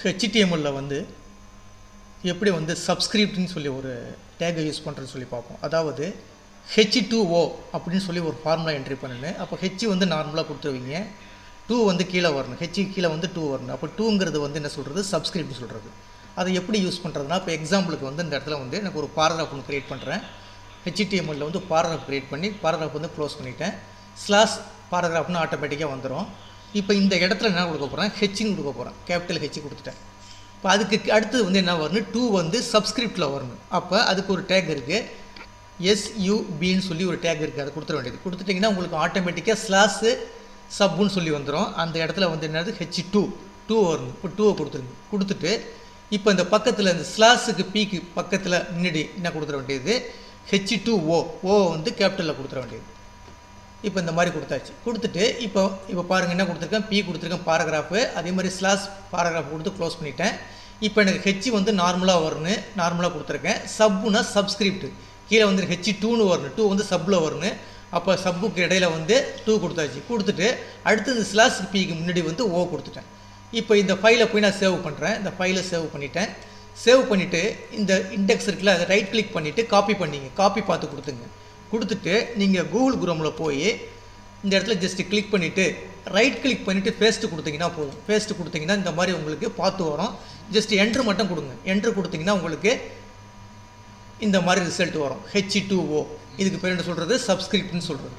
HTML வந்து எப்படி வந்து சப்ஸ்கிரிப்ட்னு சொல்லி ஒரு டேகை யூஸ் பண்ணுறதுன்னு சொல்லி பார்ப்போம். அதாவது H2O அப்படின்னு சொல்லி ஒரு ஃபார்முலா என்ட்ரி பண்ணணும். அப்போ H வந்து நார்மலாக கொடுத்துருவீங்க, 2 வந்து கீழே வரணும், H கீழே வந்து 2 வரணும். அப்போ 2ங்கிறது வந்து என்ன சொல்கிறது, சப்ஸ்கிரிப்ட்னு சொல்கிறது. அதை எப்படி யூஸ் பண்ணுறதுனா, இப்போ எக்ஸாம்பிளுக்கு வந்து இந்த இடத்துல வந்து எனக்கு ஒரு பாராகிராஃப் ஒன்று க்ரியேட் பண்ணுறேன். HTML வந்து பாராகிராஃப் க்ரியேட் பண்ணி பாராகிராஃப் வந்து க்ளோஸ் பண்ணிவிட்டேன். ஸ்லாஷ் பாராகிராஃப்னு ஆட்டோமேட்டிக்காக வந்துடும். இப்போ இந்த இடத்துல என்ன கொடுக்க போகிறேன், ஹெச்ன்னு கொடுக்க போகிறேன், கேபிட்டல் ஹெச் கொடுத்துட்டேன். இப்போ அதுக்கு அடுத்தது வந்து என்ன வரணும், 2 வந்து சப்ஸ்கிரிப்டில் வரணும். அப்போ அதுக்கு ஒரு டேக் இருக்குது, SUBன்னு சொல்லி ஒரு டேக் இருக்குது, அதை கொடுத்துட வேண்டியது. கொடுத்துட்டிங்கன்னா உங்களுக்கு ஆட்டோமேட்டிக்காக ஸ்லாஷு சப்புன்னு சொல்லி வந்துடும். அந்த இடத்துல வந்து என்னது H2 வரணும். இப்போ 2 கொடுத்துருங்க. கொடுத்துட்டு இப்போ இந்த பக்கத்தில் இந்த ஸ்லாஷுக்கு பீக்கு பக்கத்தில் முன்னாடி என்ன கொடுத்துட வேண்டியது, H2O வந்து கேபிட்டலில் கொடுத்துட வேண்டியது. இப்போ இந்த மாதிரி கொடுத்தாச்சு. கொடுத்துட்டு இப்போ பாருங்கள் என்ன கொடுத்துருக்கேன், பி கொடுத்துருக்கேன் பாராகிராஃபு, அதே மாதிரி ஸ்லாஷ் பாராகிராஃப் கொடுத்து க்ளோஸ் பண்ணிட்டேன். இப்போ எனக்கு ஹெச் வந்து நார்மலாக வரணும், நார்மலாக கொடுத்துருக்கேன். சப்புனா சப்ஸ்கிரிப்ட் கீழே வந்து H2ன்னு வரணும், 2 வந்து சப்பில் வரணும். அப்போ சப்புக்கு இடையில வந்து 2 கொடுத்தாச்சு. கொடுத்துட்டு அடுத்தது ஸ்லாஷ் பிக்கு முன்னாடி வந்து O கொடுத்துட்டேன். இப்போ இந்த ஃபைலை போய் நான் சேவ் பண்ணுறேன். இந்த ஃபைலை சேவ் பண்ணிட்டேன். சேவ் பண்ணிவிட்டு இந்த இண்டெக்ஸ் இருக்குல்ல, அதை ரைட் கிளிக் பண்ணிவிட்டு காப்பி பண்ணிங்க, காப்பி பார்த்து கொடுத்துங்க. கொடுத்துட்டு நீங்கள் கூகுள் குரோமில் போய் இந்த இடத்துல ஜஸ்ட்டு கிளிக் பண்ணிவிட்டு ரைட் கிளிக் பண்ணிவிட்டு பேஸ்ட்டு கொடுத்தீங்கன்னா போதும். பேஸ்ட்டு கொடுத்தீங்கன்னா இந்த மாதிரி உங்களுக்கு பார்த்து வரும். ஜஸ்ட் என்ட்ரு மட்டும் கொடுங்க. என்ட்ரு கொடுத்தீங்கன்னா உங்களுக்கு இந்த மாதிரி ரிசல்ட் வரும், H2O. இதுக்கு பேர் என்ன சொல்கிறது, சப்ஸ்கிரிப்ட்னு சொல்கிறது.